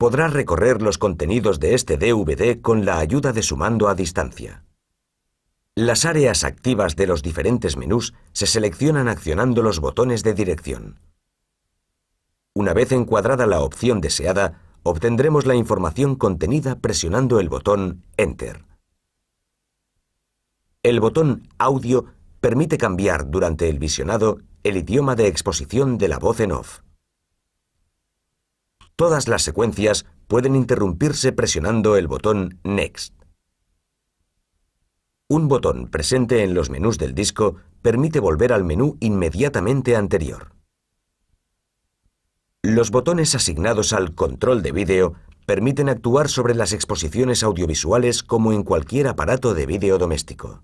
podrá recorrer los contenidos de este DVD con la ayuda de su mando a distancia. Las áreas activas de los diferentes menús se seleccionan accionando los botones de dirección. Una vez encuadrada la opción deseada, obtendremos la información contenida presionando el botón Enter. El botón Audio permite cambiar durante el visionado el idioma de exposición de la voz en off. Todas las secuencias pueden interrumpirse presionando el botón Next. Un botón presente en los menús del disco permite volver al menú inmediatamente anterior. Los botones asignados al control de vídeo permiten actuar sobre las exposiciones audiovisuales como en cualquier aparato de vídeo doméstico.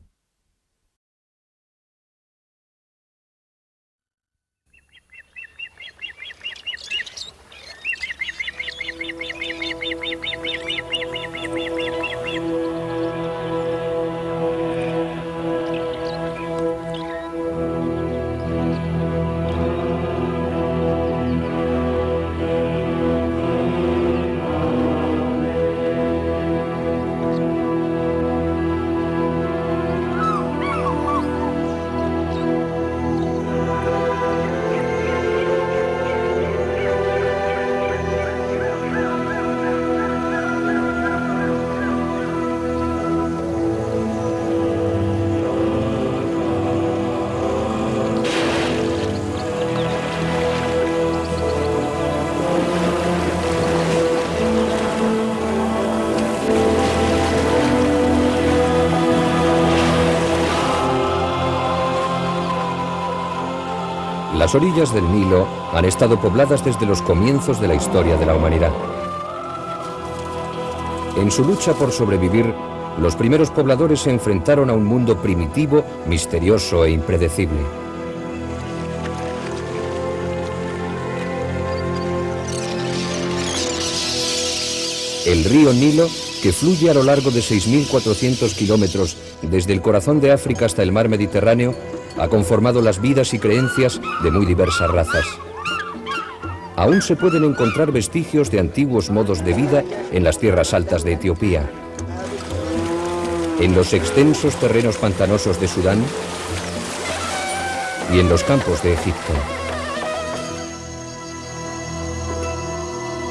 Las orillas del Nilo han estado pobladas desde los comienzos de la historia de la humanidad. En su lucha por sobrevivir, los primeros pobladores se enfrentaron a un mundo primitivo, misterioso e impredecible. El río Nilo, que fluye a lo largo de 6.400 kilómetros desde el corazón de África hasta el mar Mediterráneo, ha conformado las vidas y creencias de muy diversas razas. Aún se pueden encontrar vestigios de antiguos modos de vida en las tierras altas de Etiopía, en los extensos terrenos pantanosos de Sudán y en los campos de Egipto.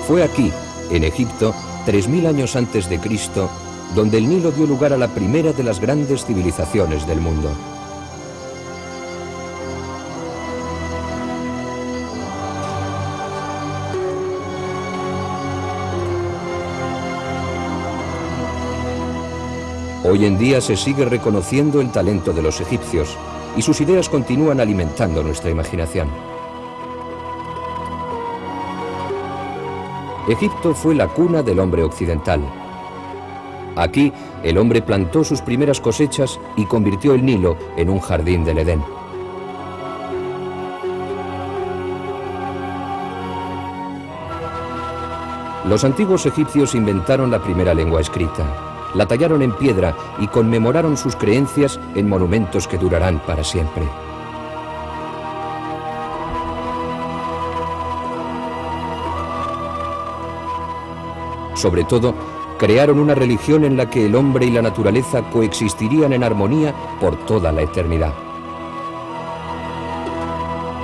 Fue aquí, en Egipto, 3000 años antes de Cristo, donde el Nilo dio lugar a la primera de las grandes civilizaciones del mundo. Hoy en día se sigue reconociendo el talento de los egipcios y sus ideas continúan alimentando nuestra imaginación. Egipto fue la cuna del hombre occidental. Aquí, el hombre plantó sus primeras cosechas y convirtió el Nilo en un jardín del Edén. Los antiguos egipcios inventaron la primera lengua escrita. La tallaron en piedra y conmemoraron sus creencias en monumentos que durarán para siempre. Sobre todo, crearon una religión en la que el hombre y la naturaleza coexistirían en armonía por toda la eternidad.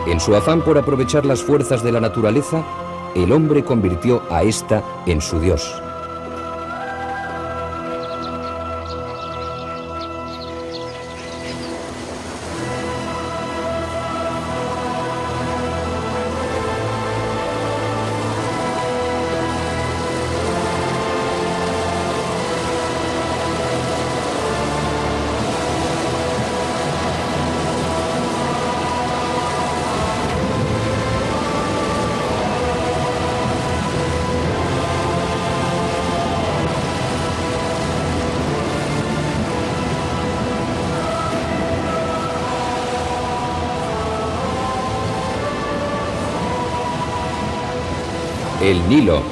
En su afán por aprovechar las fuerzas de la naturaleza, el hombre convirtió a esta en su Dios. El Nilo,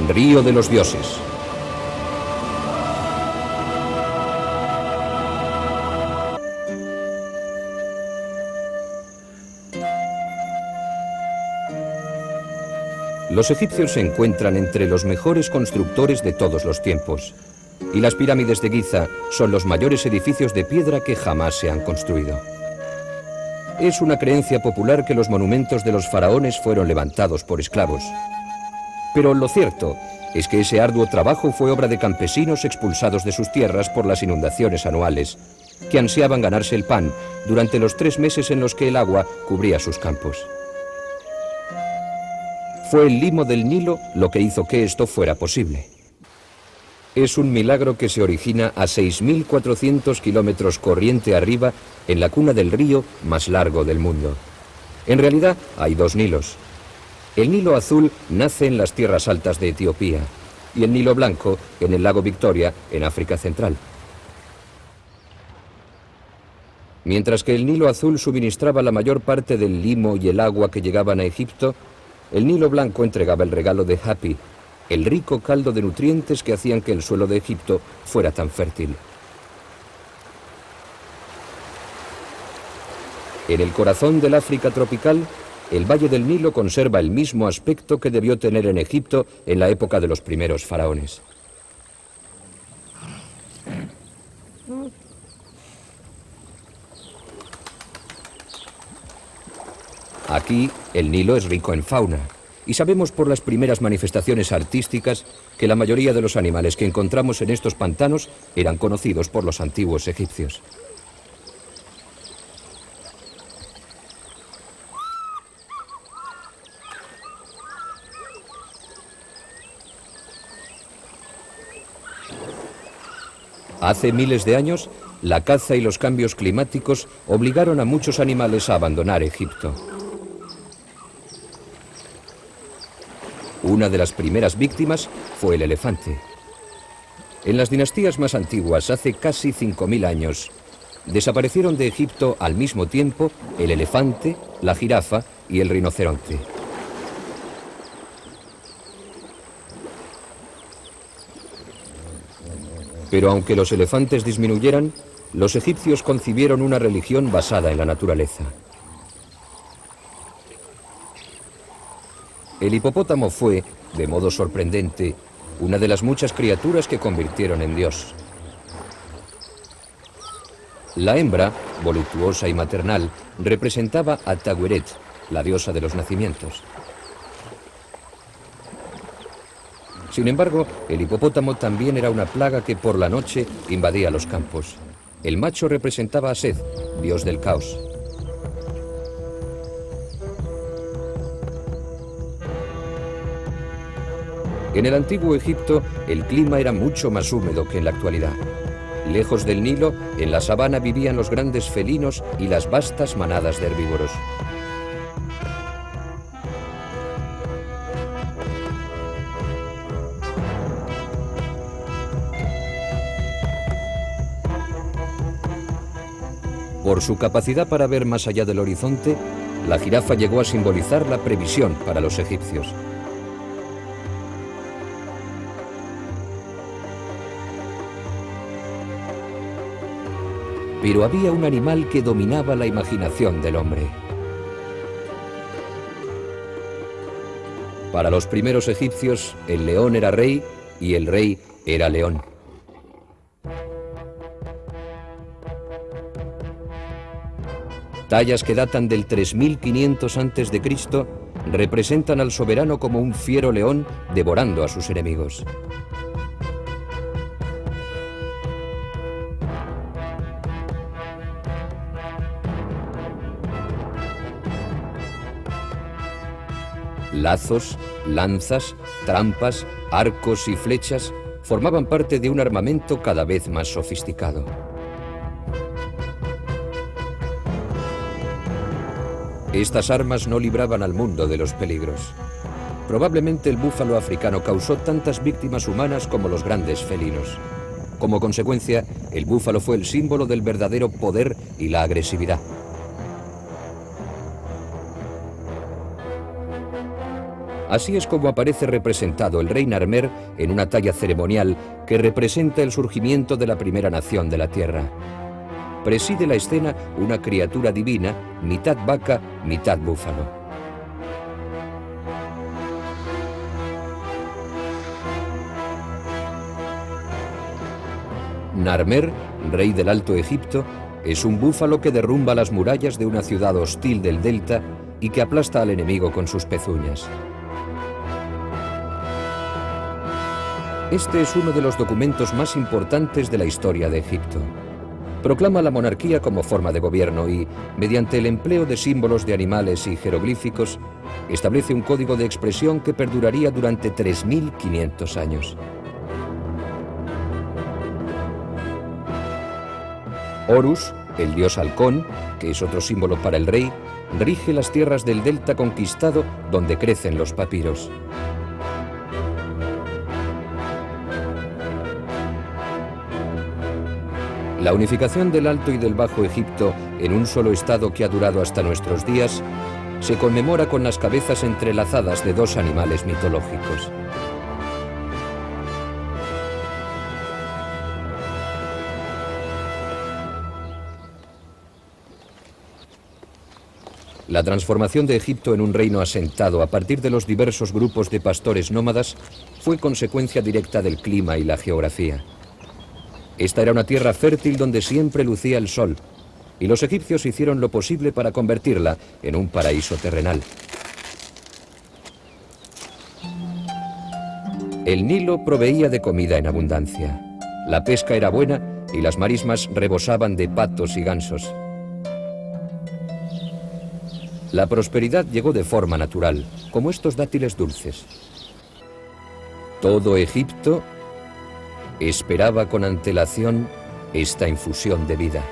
río de los dioses. Los egipcios se encuentran entre los mejores constructores de todos los tiempos, y las pirámides de Giza son los mayores edificios de piedra que jamás se han construido. Es una creencia popular que los monumentos de los faraones fueron levantados por esclavos. Pero lo cierto es que ese arduo trabajo fue obra de campesinos expulsados de sus tierras por las inundaciones anuales, que ansiaban ganarse el pan durante los 3 meses en los que el agua cubría sus campos. Fue el limo del Nilo lo que hizo que esto fuera posible. Es un milagro que se origina a 6.400 kilómetros corriente arriba en la cuna del río más largo del mundo. En realidad hay 2 Nilos. El Nilo azul nace en las tierras altas de Etiopía y el Nilo blanco en el lago Victoria, en África Central. Mientras que el Nilo azul suministraba la mayor parte del limo y el agua que llegaban a Egipto, el Nilo blanco entregaba el regalo de Hapi, el rico caldo de nutrientes que hacían que el suelo de Egipto fuera tan fértil. En el corazón del África tropical, el Valle del Nilo conserva el mismo aspecto que debió tener en Egipto en la época de los primeros faraones. Aquí, el Nilo es rico en fauna, y sabemos por las primeras manifestaciones artísticas que la mayoría de los animales que encontramos en estos pantanos eran conocidos por los antiguos egipcios. Hace miles de años, la caza y los cambios climáticos obligaron a muchos animales a abandonar Egipto. Una de las primeras víctimas fue el elefante. En las dinastías más antiguas, hace casi 5.000 años, desaparecieron de Egipto al mismo tiempo el elefante, la jirafa y el rinoceronte. Pero aunque los elefantes disminuyeran, los egipcios concibieron una religión basada en la naturaleza. El hipopótamo fue, de modo sorprendente, una de las muchas criaturas que convirtieron en Dios. La hembra, voluptuosa y maternal, representaba a Tagueret, la diosa de los nacimientos. Sin embargo, el hipopótamo también era una plaga que por la noche invadía los campos. El macho representaba a Seth, dios del caos. En el antiguo Egipto, el clima era mucho más húmedo que en la actualidad. Lejos del Nilo, en la sabana vivían los grandes felinos y las vastas manadas de herbívoros. Por su capacidad para ver más allá del horizonte, la jirafa llegó a simbolizar la previsión para los egipcios. Pero había un animal que dominaba la imaginación del hombre. Para los primeros egipcios, el león era rey y el rey era león. Tallas que datan del 3500 a.C. representan al soberano como un fiero león devorando a sus enemigos. Lazos, lanzas, trampas, arcos y flechas formaban parte de un armamento cada vez más sofisticado. Estas armas no libraban al mundo de los peligros. Probablemente el búfalo africano causó tantas víctimas humanas como los grandes felinos. Como consecuencia, el búfalo fue el símbolo del verdadero poder y la agresividad. Así es como aparece representado el rey Narmer en una talla ceremonial que representa el surgimiento de la primera nación de la tierra. Preside la escena una criatura divina, mitad vaca, mitad búfalo. Narmer, rey del Alto Egipto, es un búfalo que derrumba las murallas de una ciudad hostil del delta y que aplasta al enemigo con sus pezuñas. Este es uno de los documentos más importantes de la historia de Egipto. Proclama la monarquía como forma de gobierno y, mediante el empleo de símbolos de animales y jeroglíficos, establece un código de expresión que perduraría durante 3.500 años. Horus, el dios halcón, que es otro símbolo para el rey, rige las tierras del delta conquistado donde crecen los papiros. La unificación del Alto y del Bajo Egipto en un solo estado que ha durado hasta nuestros días se conmemora con las cabezas entrelazadas de dos animales mitológicos. La transformación de Egipto en un reino asentado a partir de los diversos grupos de pastores nómadas fue consecuencia directa del clima y la geografía. Esta era una tierra fértil donde siempre lucía el sol, y los egipcios hicieron lo posible para convertirla en un paraíso terrenal. El Nilo proveía de comida en abundancia. La pesca era buena y las marismas rebosaban de patos y gansos. La prosperidad llegó de forma natural, como estos dátiles dulces. Todo Egipto esperaba con antelación esta infusión de vida.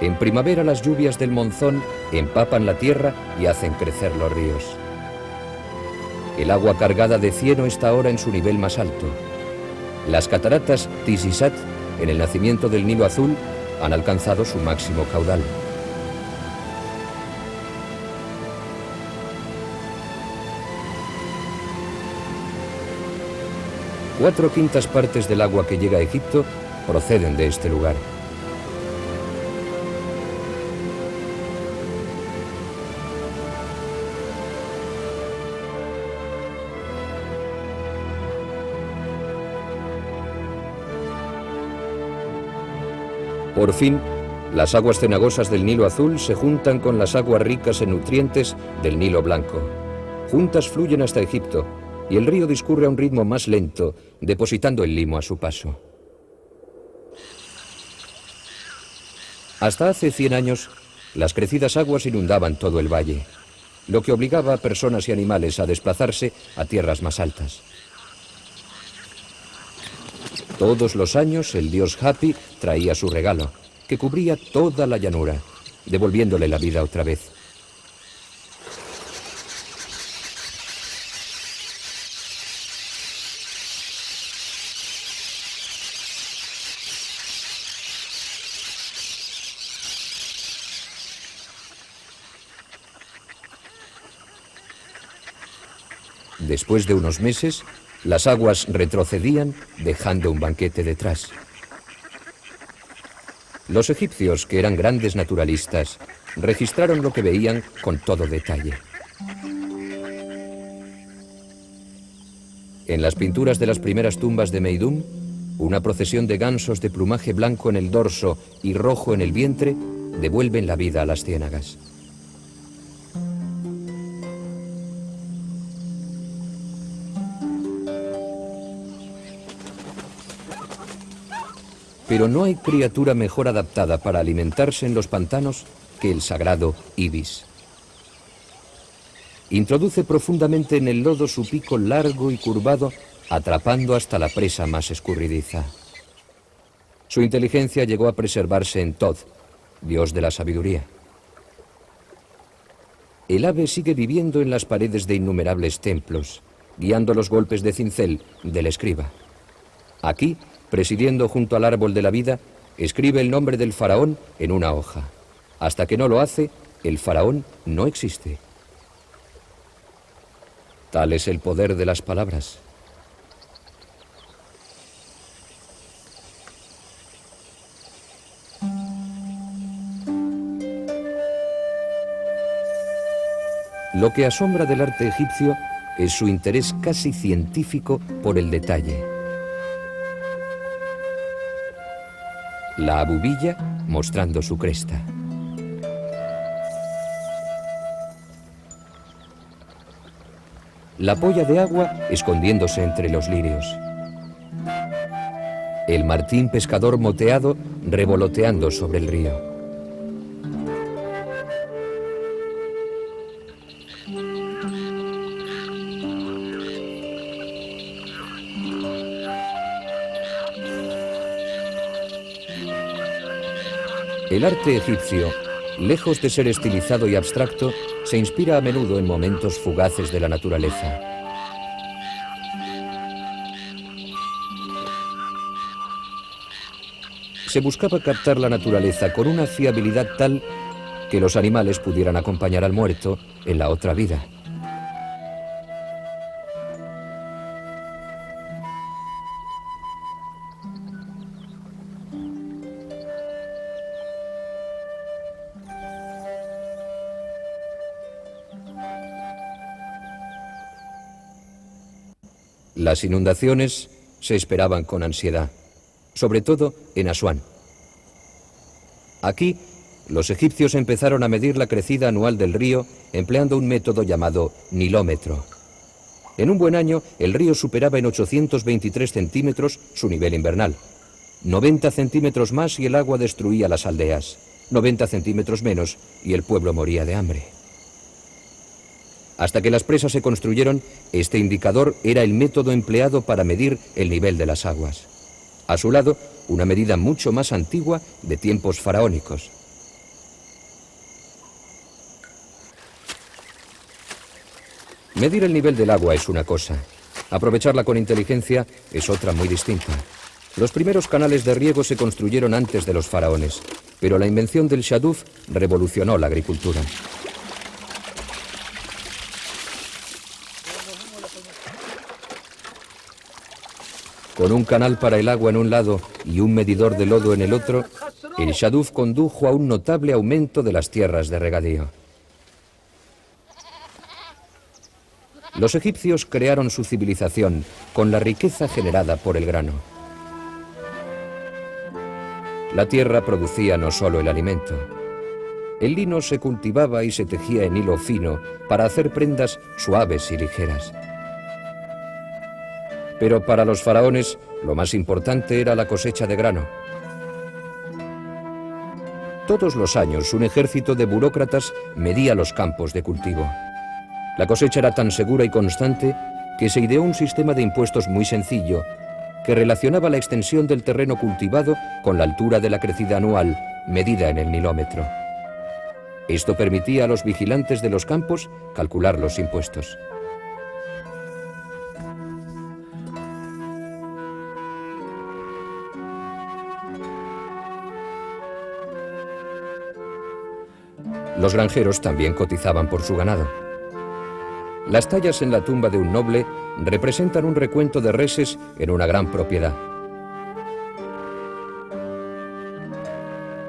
En primavera las lluvias del monzón empapan la tierra y hacen crecer los ríos. El agua cargada de cieno está ahora en su nivel más alto. Las cataratas Tisisat, en el nacimiento del Nilo Azul, han alcanzado su máximo caudal. Cuatro quintas partes del agua que llega a Egipto proceden de este lugar. Por fin, las aguas cenagosas del Nilo Azul se juntan con las aguas ricas en nutrientes del Nilo Blanco. Juntas fluyen hasta Egipto, y el río discurre a un ritmo más lento, depositando el limo a su paso. Hasta hace 100 años, las crecidas aguas inundaban todo el valle, lo que obligaba a personas y animales a desplazarse a tierras más altas. Todos los años el dios Hapi traía su regalo, que cubría toda la llanura, devolviéndole la vida otra vez. Después de unos meses, las aguas retrocedían, dejando un banquete detrás. Los egipcios, que eran grandes naturalistas, registraron lo que veían con todo detalle. En las pinturas de las primeras tumbas de Meidum, una procesión de gansos de plumaje blanco en el dorso y rojo en el vientre devuelven la vida a las ciénagas. Pero no hay criatura mejor adaptada para alimentarse en los pantanos que el sagrado ibis. Introduce profundamente en el lodo su pico largo y curvado, atrapando hasta la presa más escurridiza. Su inteligencia llegó a preservarse en Thoth, dios de la sabiduría. El ave sigue viviendo en las paredes de innumerables templos, guiando los golpes de cincel del escriba. Aquí, presidiendo junto al árbol de la vida, escribe el nombre del faraón en una hoja. Hasta que no lo hace, el faraón no existe. Tal es el poder de las palabras. Lo que asombra del arte egipcio es su interés casi científico por el detalle. la abubilla mostrando su cresta. La polla de agua escondiéndose entre los lirios. El martín pescador moteado revoloteando sobre el río. El arte egipcio, lejos de ser estilizado y abstracto, se inspira a menudo en momentos fugaces de la naturaleza. Se buscaba captar la naturaleza con una fiabilidad tal que los animales pudieran acompañar al muerto en la otra vida. Las inundaciones se esperaban con ansiedad, sobre todo en Asuán. Aquí, los egipcios empezaron a medir la crecida anual del río empleando un método llamado nilómetro. En un buen año, el río superaba en 823 centímetros su nivel invernal. 90 centímetros más y el agua destruía las aldeas. 90 centímetros menos y el pueblo moría de hambre. Hasta que las presas se construyeron, este indicador era el método empleado para medir el nivel de las aguas. A su lado, una medida mucho más antigua de tiempos faraónicos. Medir el nivel del agua es una cosa. Aprovecharla con inteligencia es otra muy distinta. Los primeros canales de riego se construyeron antes de los faraones, pero la invención del shaduf revolucionó la agricultura. Con un canal para el agua en un lado y un medidor de lodo en el otro, el shaduf condujo a un notable aumento de las tierras de regadío. Los egipcios crearon su civilización con la riqueza generada por el grano. La tierra producía no solo el alimento. El lino se cultivaba y se tejía en hilo fino para hacer prendas suaves y ligeras. Pero para los faraones, lo más importante era la cosecha de grano. Todos los años, un ejército de burócratas medía los campos de cultivo. La cosecha era tan segura y constante que se ideó un sistema de impuestos muy sencillo que relacionaba la extensión del terreno cultivado con la altura de la crecida anual, medida en el nilómetro. Esto permitía a los vigilantes de los campos calcular los impuestos. Los granjeros también cotizaban por su ganado. Las tallas en la tumba de un noble representan un recuento de reses en una gran propiedad.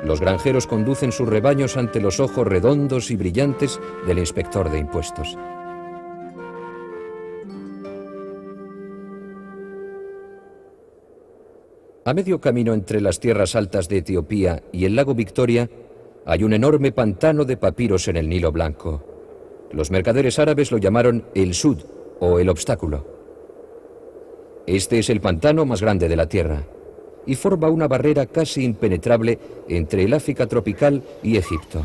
Los granjeros conducen sus rebaños ante los ojos redondos y brillantes del inspector de impuestos. A medio camino entre las tierras altas de Etiopía y el lago Victoria, hay un enorme pantano de papiros en el Nilo Blanco. Los mercaderes árabes lo llamaron el Sud, o el obstáculo. Este es el pantano más grande de la Tierra, y forma una barrera casi impenetrable entre el África tropical y Egipto.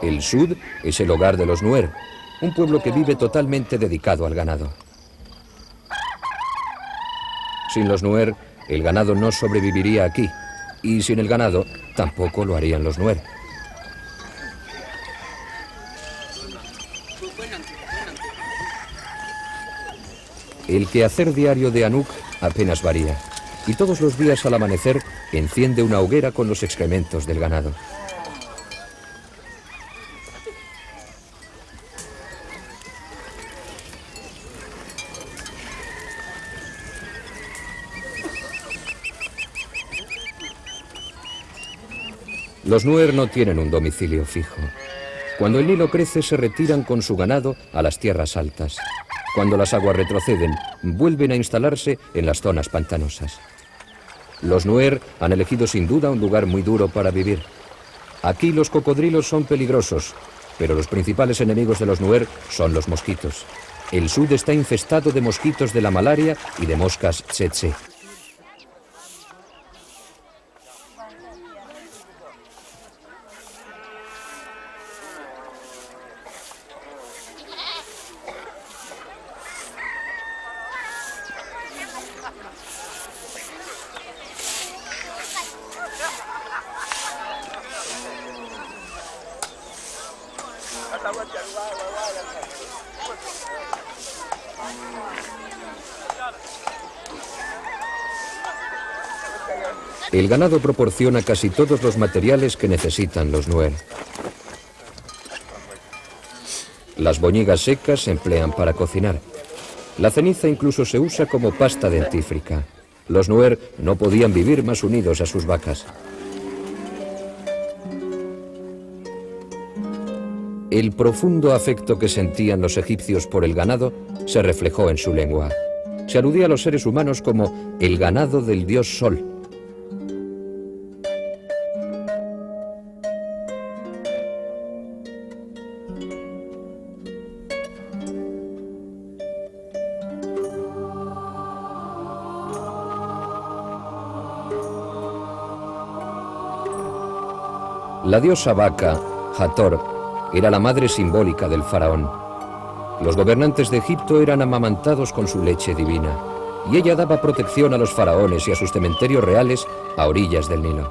El Sud es el hogar de los Nuer, un pueblo que vive totalmente dedicado al ganado. Sin los Nuer, el ganado no sobreviviría aquí, y sin el ganado, tampoco lo harían los Nuer. El quehacer diario de Anuk apenas varía, y todos los días al amanecer enciende una hoguera con los excrementos del ganado. Los Nuer no tienen un domicilio fijo. Cuando el Nilo crece, se retiran con su ganado a las tierras altas. Cuando las aguas retroceden, vuelven a instalarse en las zonas pantanosas. Los Nuer han elegido sin duda un lugar muy duro para vivir. Aquí los cocodrilos son peligrosos, pero los principales enemigos de los Nuer son los mosquitos. El sud está infestado de mosquitos de la malaria y de moscas tsetse. El ganado proporciona casi todos los materiales que necesitan los Nuer. Las boñigas secas se emplean para cocinar. La ceniza incluso se usa como pasta dentífrica. Los Nuer no podían vivir más unidos a sus vacas. El profundo afecto que sentían los egipcios por el ganado se reflejó en su lengua. Se aludía a los seres humanos como el ganado del dios Sol. La diosa vaca, Hathor, era la madre simbólica del faraón. Los gobernantes de Egipto eran amamantados con su leche divina, y ella daba protección a los faraones y a sus cementerios reales a orillas del Nilo.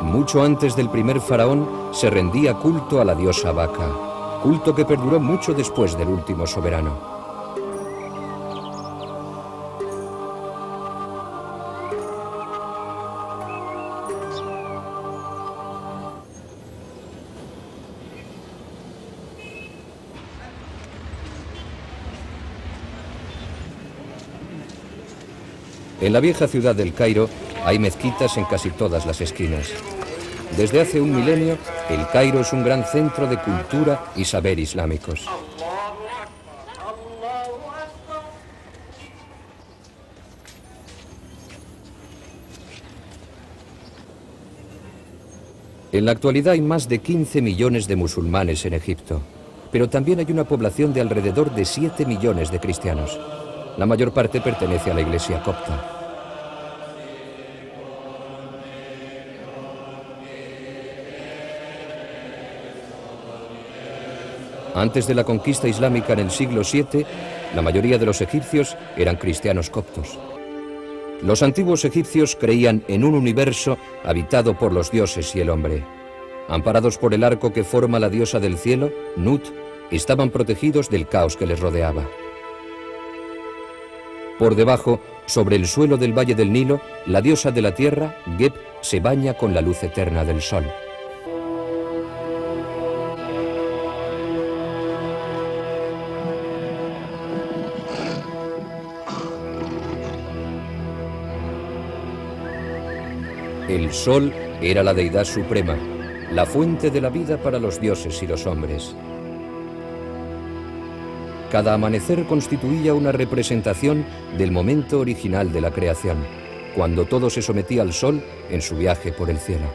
Mucho antes del primer faraón se rendía culto a la diosa vaca, culto que perduró mucho después del último soberano. En la vieja ciudad del Cairo hay mezquitas en casi todas las esquinas. Desde hace un milenio, el Cairo es un gran centro de cultura y saber islámicos. En la actualidad hay más de 15 millones de musulmanes en Egipto, pero también hay una población de alrededor de 7 millones de cristianos. La mayor parte pertenece a la iglesia copta. Antes de la conquista islámica en el siglo VII, la mayoría de los egipcios eran cristianos coptos. Los antiguos egipcios creían en un universo habitado por los dioses y el hombre. Amparados por el arco que forma la diosa del cielo, Nut, estaban protegidos del caos que les rodeaba. Por debajo, sobre el suelo del valle del Nilo, la diosa de la tierra, Geb, se baña con la luz eterna del sol. El sol era la deidad suprema, la fuente de la vida para los dioses y los hombres. Cada amanecer constituía una representación del momento original de la creación, cuando todo se sometía al sol en su viaje por el cielo.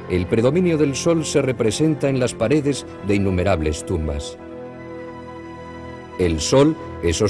El predominio del sol se representa en las paredes de innumerables tumbas. El sol es